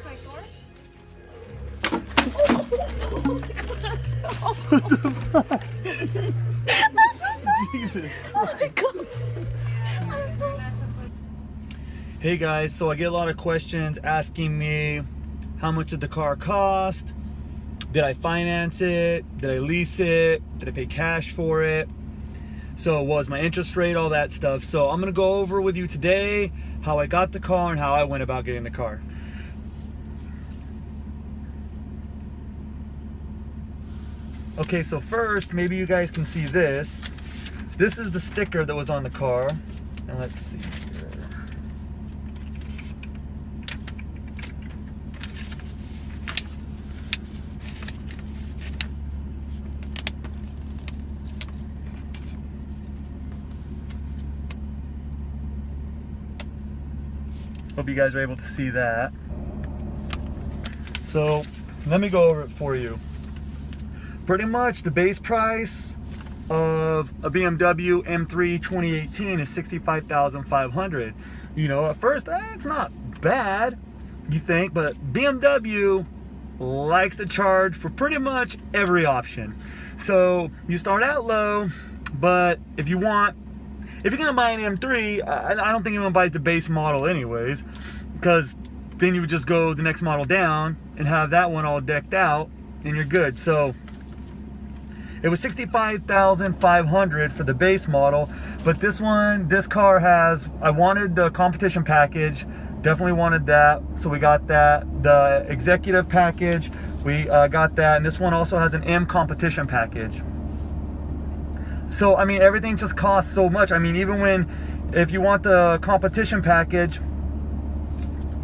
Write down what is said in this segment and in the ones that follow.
Should I door? What the fuck? I'm so sorry. Jesus Oh Christ. my god. I'm so sorry. Hey guys, so I get a lot of questions asking me how much did the car cost? Did I finance it? Did I lease it? Did I pay cash for it? So what was my interest rate? All that stuff. So I'm gonna go over with you today how I got the car and how I went about getting the car. Okay, so first, maybe you guys can see this. This is the sticker that was on the car. And let's see here. Hope you guys are able to see that. So let me go over it for you. Pretty much the base price of a BMW M3 2018 is $65,500. You know, at first, it's not bad, you think, but BMW likes to charge for pretty much every option. So you start out low, but if you're gonna buy an M3, I don't think anyone buys the base model anyways, because then you would just go the next model down and have that one all decked out and you're good. So it was $65,500 for the base model, but this car has, I wanted the competition package, definitely wanted that, so we got that. The executive package, we got that, and this one also has an M competition package. So, I mean, everything just costs so much. I mean, even if you want the competition package,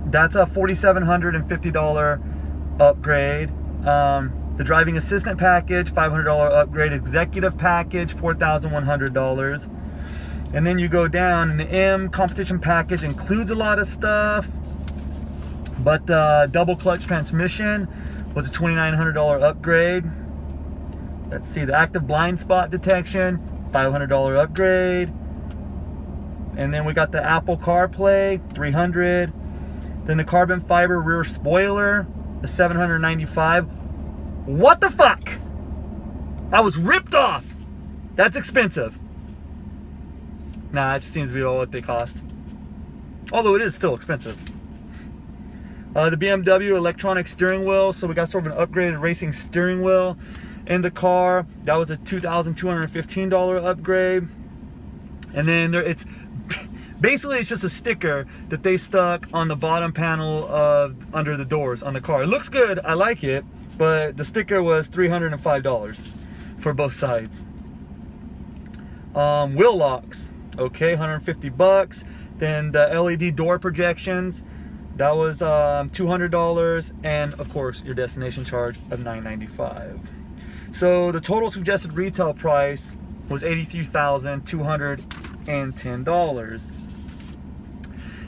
that's a $4,750 upgrade. The driving assistant package, $500 upgrade. Executive package, $4,100. And then you go down, and the M competition package includes a lot of stuff, but the double clutch transmission was a $2,900 upgrade. Let's see, the active blind spot detection, $500 upgrade. And then we got the Apple CarPlay, $300. Then the carbon fiber rear spoiler, the $795. What the fuck? I was ripped off. That's expensive. Nah, it just seems to be all what they cost. Although it is still expensive. The BMW electronic steering wheel. So we got sort of an upgraded racing steering wheel in the car. That was a $2,215 upgrade. And then it's just a sticker that they stuck on the bottom panel of under the doors on the car. It looks good, I like it, but the sticker was $305 for both sides. Wheel locks, okay, $150. Then the LED door projections, that was $200, and of course your destination charge of $995. So the total suggested retail price was $83,210.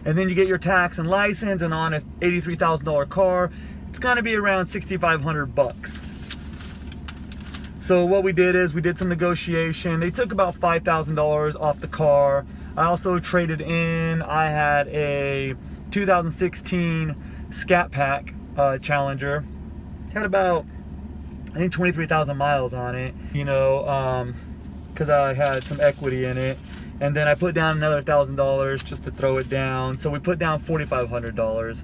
And then you get your tax and license, and on a $83,000 car, it's gonna be around $6,500. So what we did is we did some negotiation. They took about $5,000 off the car. I also traded in, I had a 2016 Scat Pack Challenger. Had about, I think, 23,000 miles on it, you know, because I had some equity in it. And then I put down another $1,000 just to throw it down. So we put down $4,500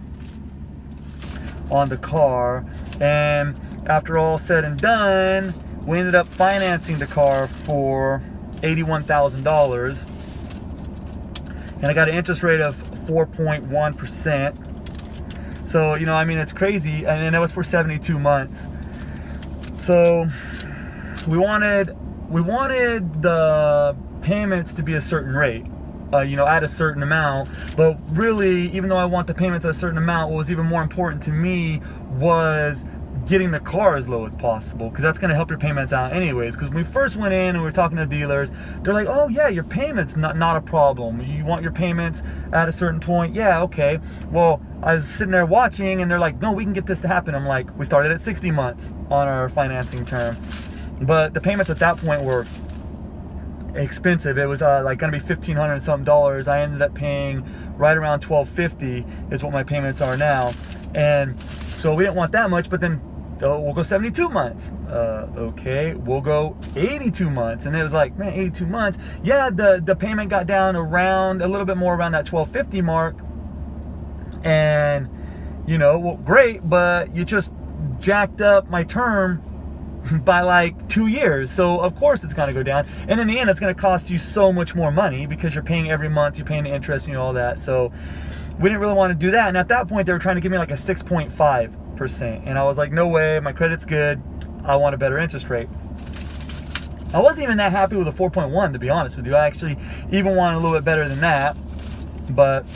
on the car. And after all said and done, we ended up financing the car for $81,000. And I got an interest rate of 4.1%. So, you know, I mean, it's crazy. And that was for 72 months. So we wanted the payments to be a certain rate, you know, at a certain amount. But really, even though I want the payments at a certain amount, what was even more important to me was getting the car as low as possible, because that's going to help your payments out anyways. Because when we first went in and we were talking to dealers, they're like, oh yeah, your payments not a problem. You want your payments at a certain point? Yeah, okay. Well, I was sitting there watching, and they're like, no, we can get this to happen. I'm like, we started at 60 months on our financing term, but the payments at that point were expensive. It was like gonna be $1,500 and something dollars. I ended up paying right around $1,250 is what my payments are now. And so we didn't want that much, but then we'll go 72 months. Okay, we'll go 82 months. And it was like, man, 82 months. Yeah, the payment got down around, a little bit more around that $1,250 mark. And, you know, well, great, but you just jacked up my term by like 2 years. So of course it's going to go down. And in the end, it's going to cost you so much more money because you're paying every month, you're paying the interest, you know, all that. So we didn't really want to do that. And at that point, they were trying to give me like a 6.5%. And I was like, no way, my credit's good. I want a better interest rate. I wasn't even that happy with a 4.1, to be honest with you. I actually even wanted a little bit better than that. But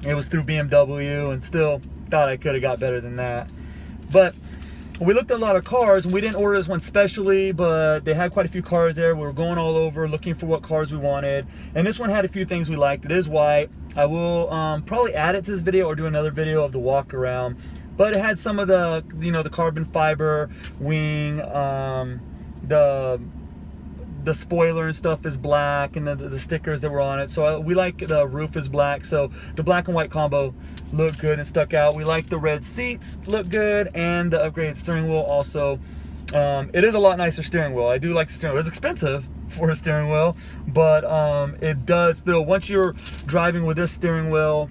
it was through BMW, and still thought I could have got better than that. But we looked at a lot of cars, and we didn't order this one specially, but they had quite a few cars there. We were going all over looking for what cars we wanted, and this one had a few things we liked. It is white. I will probably add it to this video or do another video of the walk around, but it had some of the, you know, the carbon fiber wing, the spoiler and stuff is black, and the stickers that were on it. So we like the roof is black, so the black and white combo looked good and stuck out. We like the red seats, look good, and the upgraded steering wheel also. It is a lot nicer steering wheel. I do like the steering wheel. It's expensive for a steering wheel, but it does feel, once you're driving with this steering wheel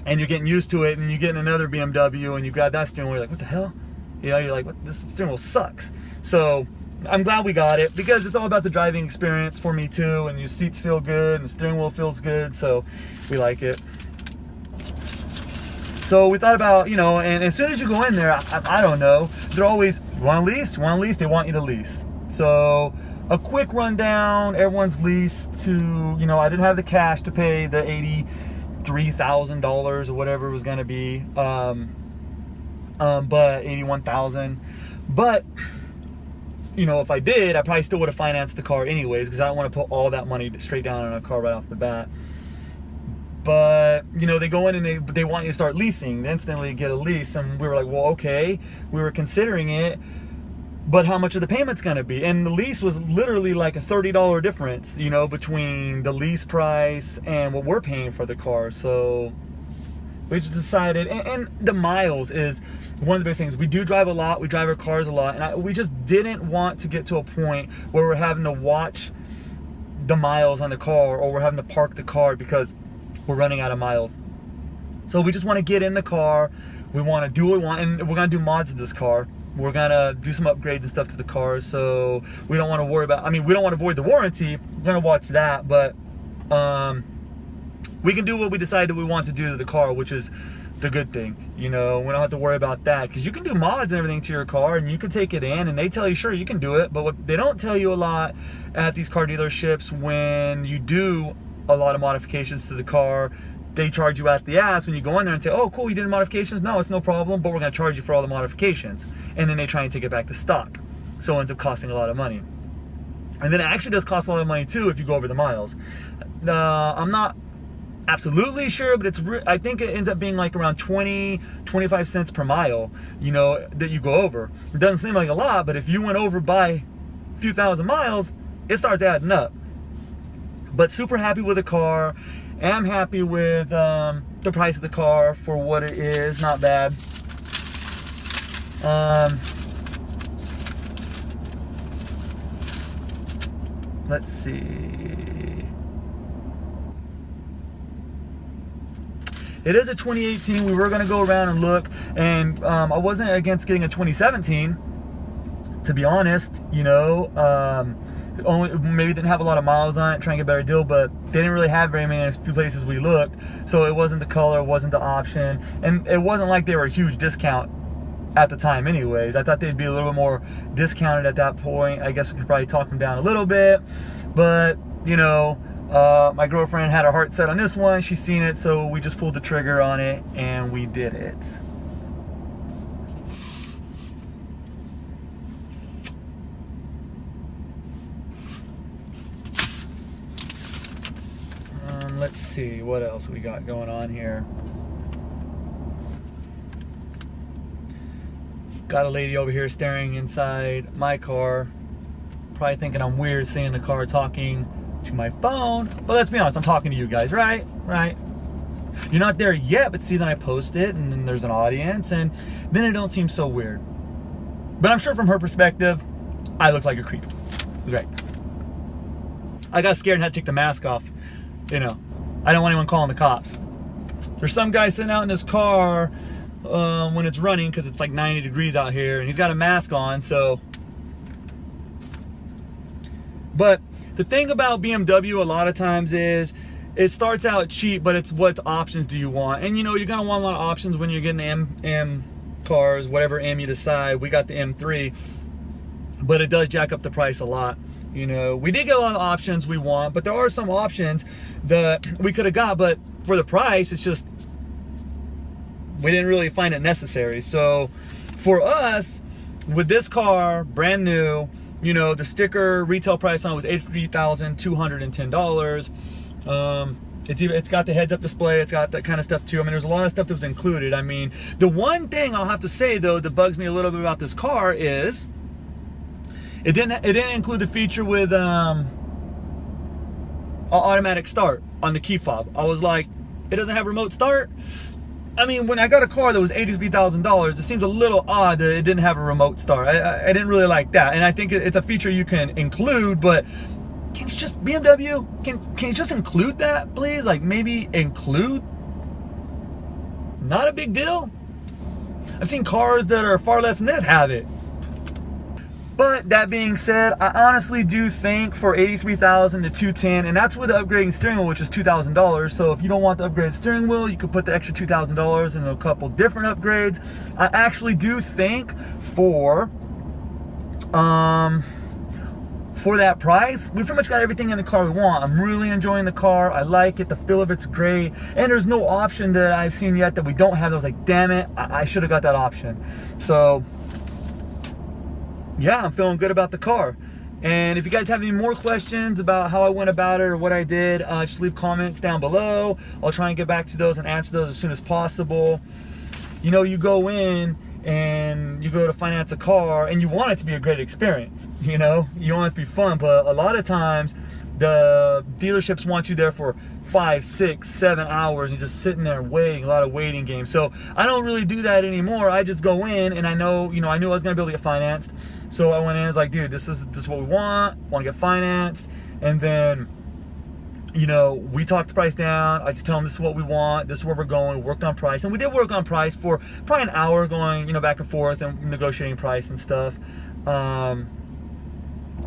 and you're getting used to it, and you get in another BMW and you grab that steering wheel, you're like, what the hell? You know, you're like, what, this steering wheel sucks. So I'm glad we got it, because it's all about the driving experience for me too, and your seats feel good and the steering wheel feels good, so we like it. So we thought about, you know, and as soon as you go in there, I don't know, they're always, you want to lease? You want to lease? They want you to lease. So a quick rundown, everyone's leased to, you know, I didn't have the cash to pay the $83,000 or whatever it was going to be, but $81,000. But you know, if I did, I probably still would have financed the car anyways, because I don't want to put all that money straight down on a car right off the bat. But, you know, they go in and they want you to start leasing, instantly get a lease. And we were like, well, okay, we were considering it, but how much are the payments going to be? And the lease was literally like a $30 difference, you know, between the lease price and what we're paying for the car. So we just decided, and the miles is one of the biggest things. We do drive a lot, we drive our cars a lot, and we just didn't want to get to a point where we're having to watch the miles on the car, or we're having to park the car because we're running out of miles. So we just want to get in the car, we want to do what we want, and we're going to do mods to this car. We're going to do some upgrades and stuff to the car, so we don't want to worry about, I mean, we don't want to void the warranty, we're going to watch that, but we can do what we decide that we want to do to the car, which is the good thing. You know, we don't have to worry about that, because you can do mods and everything to your car, and you can take it in, and they tell you, sure, you can do it. But what they don't tell you a lot at these car dealerships, when you do a lot of modifications to the car, they charge you at the ass when you go in there and say, oh, cool, you did modifications? No, it's no problem, but we're going to charge you for all the modifications. And then they try and take it back to stock. So it ends up costing a lot of money. And then it actually does cost a lot of money too if you go over the miles. I'm not absolutely sure, but I think it ends up being like around 20-25 cents per mile, you know, that you go over. It doesn't seem like a lot, but if you went over by a few thousand miles, it starts adding up. But super happy with the car. Am happy with the price of the car for what it is. Not bad. Let's see. It is a 2018. We were going to go around and look, and I wasn't against getting a 2017, to be honest. You know, only maybe didn't have a lot of miles on it, trying to get a better deal, but they didn't really have very many few places we looked, so it wasn't the color, it wasn't the option, and it wasn't like they were a huge discount at the time anyways. I thought they'd be a little bit more discounted at that point. I guess we could probably talk them down a little bit, but you know, my girlfriend had her heart set on this one. She's seen it, so we just pulled the trigger on it and we did it. Let's see what else we got going on here. Got a lady over here staring inside my car, probably thinking I'm weird sitting in the car talking to my phone, but let's be honest, I'm talking to you guys, right? You're not there yet, but see, then I post it and then there's an audience, and then it don't seem so weird. But I'm sure from her perspective, I look like a creep. Right. I got scared and had to take the mask off. You know, I don't want anyone calling the cops. There's some guy sitting out in his car when it's running because it's like 90 degrees out here, and he's got a mask on, so. But the thing about BMW a lot of times is it starts out cheap, but it's what options do you want? And you know, you're gonna want a lot of options when you're getting the M cars, whatever M you decide. We got the M3, but it does jack up the price a lot. You know, we did get a lot of options we want, but there are some options that we could have got, but for the price, it's just, we didn't really find it necessary. So for us, with this car, brand new, you know, the sticker retail price on it was $83,210. It's got the heads-up display. It's got that kind of stuff too. I mean, there's a lot of stuff that was included. I mean, the one thing I'll have to say though that bugs me a little bit about this car is it didn't include the feature with automatic start on the key fob. I was like, it doesn't have remote start. I mean, when I got a car that was $83,000, it seems a little odd that it didn't have a remote start. I didn't really like that, and I think it's a feature you can include, but can you just, BMW, can you just include that, please? Like, maybe include? Not a big deal. I've seen cars that are far less than this have it. But that being said, I honestly do think for $83,000 to $210,000, and that's with the upgrading steering wheel, which is $2,000. So if you don't want the upgraded steering wheel, you could put the extra $2,000 in a couple different upgrades. I actually do think for that price, we pretty much got everything in the car we want. I'm really enjoying the car. I like it. The feel of it's great. And there's no option that I've seen yet that we don't have. I was like, damn it, I should have got that option. So yeah, I'm feeling good about the car. And if you guys have any more questions about how I went about it or what I did, just leave comments down below. I'll try and get back to those and answer those as soon as possible. You know, you go in and you go to finance a car and you want it to be a great experience. You know, you want it to be fun, but a lot of times the dealerships want you there for 5, 6, 7 hours and just sitting there waiting, a lot of waiting games. So I don't really do that anymore. I just go in and I know, you know, I knew I was gonna be able to get financed. So I went in and was like, dude, this is what we want to get financed. And then, you know, we talked the price down. I just tell them this is what we want, this is where we're going. We worked on price, and we did work on price for probably an hour, going, you know, back and forth and negotiating price and stuff.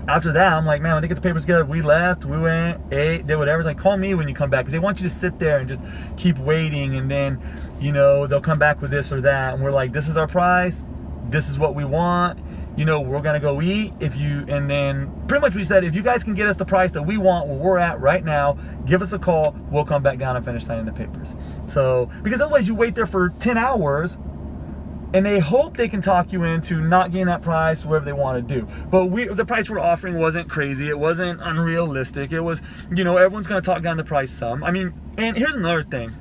After that, I'm like, man, when they get the papers together, we left, we went, ate, did whatever. It's like, call me when you come back, because they want you to sit there and just keep waiting, and then, you know, they'll come back with this or that, and we're like, this is our price, this is what we want, you know, we're gonna go eat. And then pretty much we said, if you guys can get us the price that we want where we're at right now, give us a call, we'll come back down and finish signing the papers. So, because otherwise you wait there for 10 hours, and they hope they can talk you into not getting that price, whatever they want to do. But the price we're offering wasn't crazy. It wasn't unrealistic. It was, you know, everyone's going to talk down the price some. I mean, and here's another thing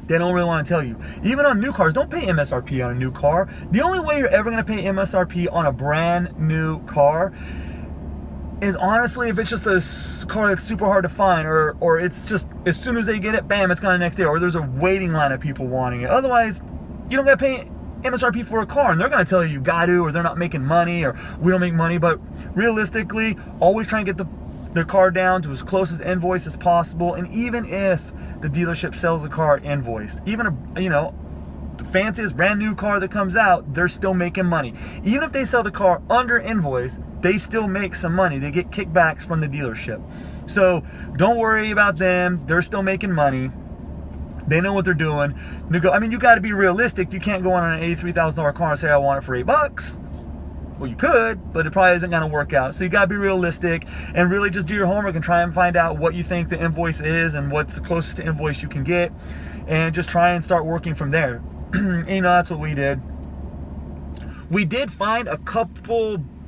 they don't really want to tell you. Even on new cars, don't pay MSRP on a new car. The only way you're ever going to pay MSRP on a brand new car is honestly if it's just a car that's super hard to find, or it's just as soon as they get it, bam, it's gone the next day, or there's a waiting line of people wanting it. Otherwise, you don't got to pay MSRP for a car, and they're going to tell you got to, or they're not making money, or we don't make money. But realistically, always try and get the car down to as close as invoice as possible. And even if the dealership sells the car at invoice, even you know, the fanciest brand new car that comes out, they're still making money. Even if they sell the car under invoice, they still make some money. They get kickbacks from the dealership. So don't worry about them. They're still making money. They know what they're doing. I mean, you got to be realistic. You can't go on an $83,000 car and say I want it for $8. Well, you could, but it probably isn't going to work out. So you got to be realistic and really just do your homework and try and find out what you think the invoice is and what's the closest to invoice you can get, and just try and start working from there. And, you know, that's what we did. We did find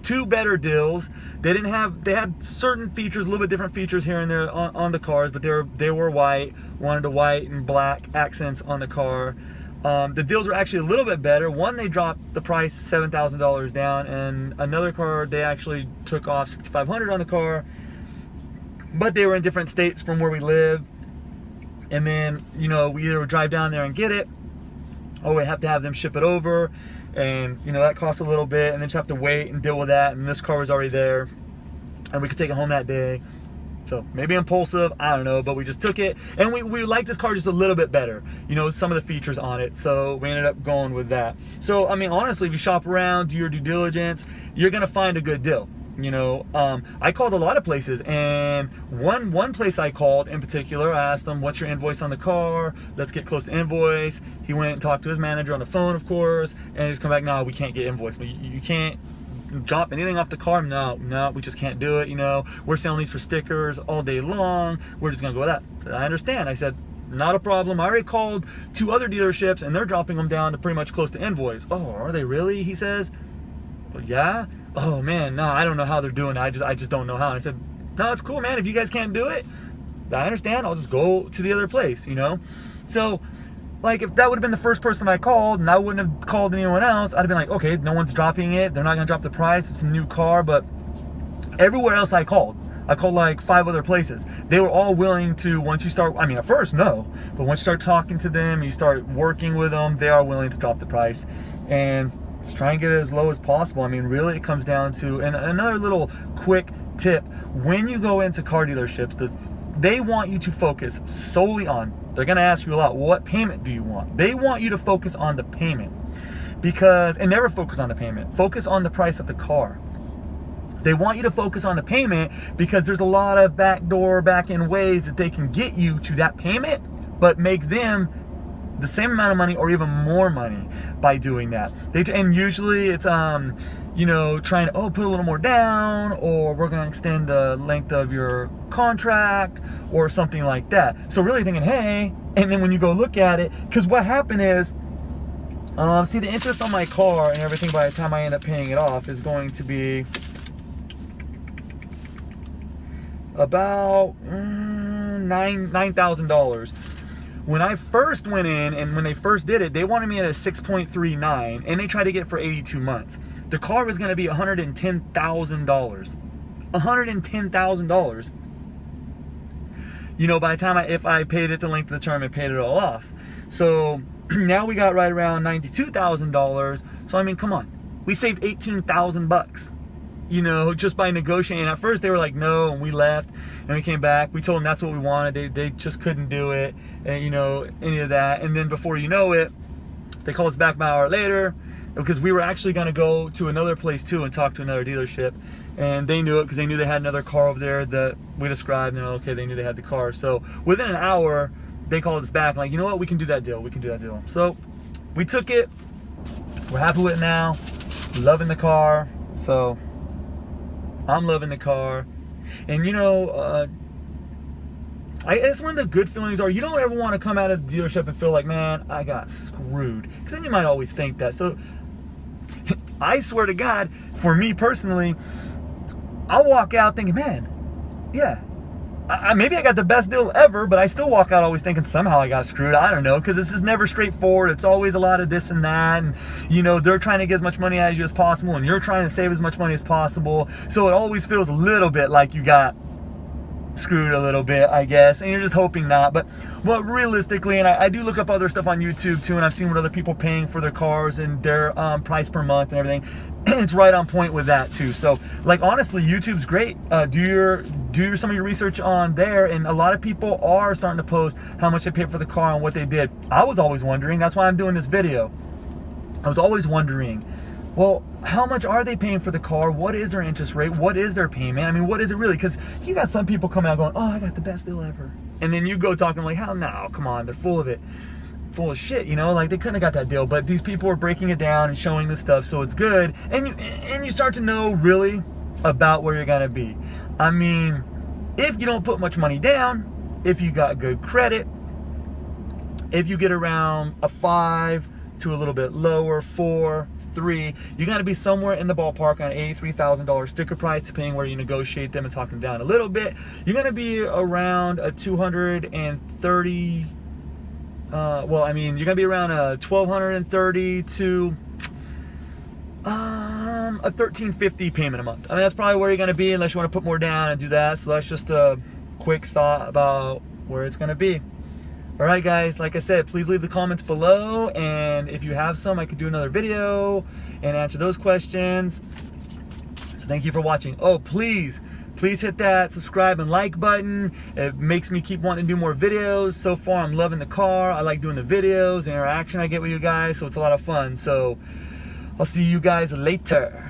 two better deals. They had certain features, a little bit different features here and there on the cars, but they were white. Wanted a white and black accents on the car. The deals were actually a little bit better. One, they dropped the price $7,000 down, and another car they actually took off $6,500 on the car. But they were in different states from where we live. And then, you know, we either drive down there and get it, or we have to have them ship it over. And, you know, that costs a little bit, and then just have to wait and deal with that. And this car was already there, and we could take it home that day. So maybe impulsive, I don't know, but we just took it. And we liked this car just a little bit better, you know, some of the features on it. So we ended up going with that. So, I mean, honestly, if you shop around, do your due diligence, you're going to find a good deal. You know, I called a lot of places, and one place I called in particular, I asked him, what's your invoice on the car? Let's get close to invoice. He went and talked to his manager on the phone, of course, and he's come back, no, we can't get invoice. But you can't drop anything off the car. No, we just can't do it. You know, we're selling these for stickers all day long. We're just gonna go with that. I understand. I said, not a problem. I already called 2 other dealerships, and they're dropping them down to pretty much close to invoice. Oh, are they really? He says. Well, yeah. Oh man, no, I don't know how they're doing it. I just don't know how. And I said, no, it's cool, man. If you guys can't do it, I understand. I'll just go to the other place, you know? So, like, if that would have been the first person I called, and I wouldn't have called anyone else, I'd have been like, okay, no one's dropping it. They're not gonna drop the price. It's a new car. But everywhere else I called like 5 other places. They were all willing to, once you start, I mean, at first, no. But once you start talking to them, you start working with them, they are willing to drop the price. And just try and get it as low as possible. I mean, really, it comes down to, and another little quick tip, when you go into car dealerships, they want you to focus solely on, they're gonna ask you a lot, what payment do you want? They want you to focus on the payment, because, and never focus on the payment, focus on the price of the car. They want you to focus on the payment because there's a lot of back-end ways that they can get you to that payment, but make them the same amount of money or even more money by doing that. And usually it's you know, trying to put a little more down, or we're going to extend the length of your contract or something like that. So really thinking, hey, and then when you go look at it, because what happened is, see, the interest on my car and everything by the time I end up paying it off is going to be about $9,000. When I first went in, and when they first did it, they wanted me at a 6.39, and they tried to get it for 82 months. The car was going to be $110,000. $110,000. You know, by the time if I paid it the length of the term, I paid it all off. So now we got right around $92,000. So I mean, come on, we saved 18,000 bucks. You know, just by negotiating. At first they were like, no, and we left, and we came back. We told them that's what we wanted. They just couldn't do it, and you know, any of that. And then before you know it, they called us back about an hour later, because we were actually going to go to another place too and talk to another dealership, and they knew it because they knew they had another car over there that we described, and okay, they knew they had the car. So within an hour, they called us back like, you know what, we can do that deal. We can do that deal. So we took it. We're happy with it now. Loving the car. So I'm loving the car. And you know, I guess one of the good feelings are, you don't ever want to come out of the dealership and feel like, man, I got screwed. Because then you might always think that. So I swear to God, for me personally, I'll walk out thinking, man, yeah, maybe I got the best deal ever, but I still walk out always thinking somehow I got screwed. I don't know, because this is never straightforward. It's always a lot of this and that, and you know, they're trying to get as much money out of you as possible, and you're trying to save as much money as possible. So it always feels a little bit like you got screwed a little bit, I guess, and you're just hoping not. But realistically, and I do look up other stuff on YouTube too, and I've seen what other people paying for their cars and their price per month and everything, and it's right on point with that too. So like, honestly, YouTube's great. Do some of your research on there, and a lot of people are starting to post how much they paid for the car and what they did. I was always wondering, that's why I'm doing this video. I was always wondering, well, how much are they paying for the car? What is their interest rate? What is their payment? I mean, what is it really? Because you got some people coming out going, oh, I got the best deal ever. And then you go talking like, hell no, come on, they're full of it. Full of shit, you know, like they couldn't have got that deal. But these people are breaking it down and showing the stuff, so it's good. And you start to know really about where you're gonna be. I mean, if you don't put much money down, if you got good credit, if you get around a 5 to a little bit lower, 4, 3, you got to be somewhere in the ballpark on $83,000 sticker price, depending where you negotiate them and talk them down a little bit. You're going to be around a 230. Well, I mean, you're going to be around a 1,230 to a 1,350 payment a month. I mean, that's probably where you're going to be, unless you want to put more down and do that. So that's just a quick thought about where it's going to be. All right, guys, like I said, please leave the comments below, and if you have some, I could do another video and answer those questions. So thank you for watching. Oh, please hit that subscribe and like button. It makes me keep wanting to do more videos. So far, I'm loving the car. I like doing the videos, the interaction I get with you guys, so it's a lot of fun. So I'll see you guys later.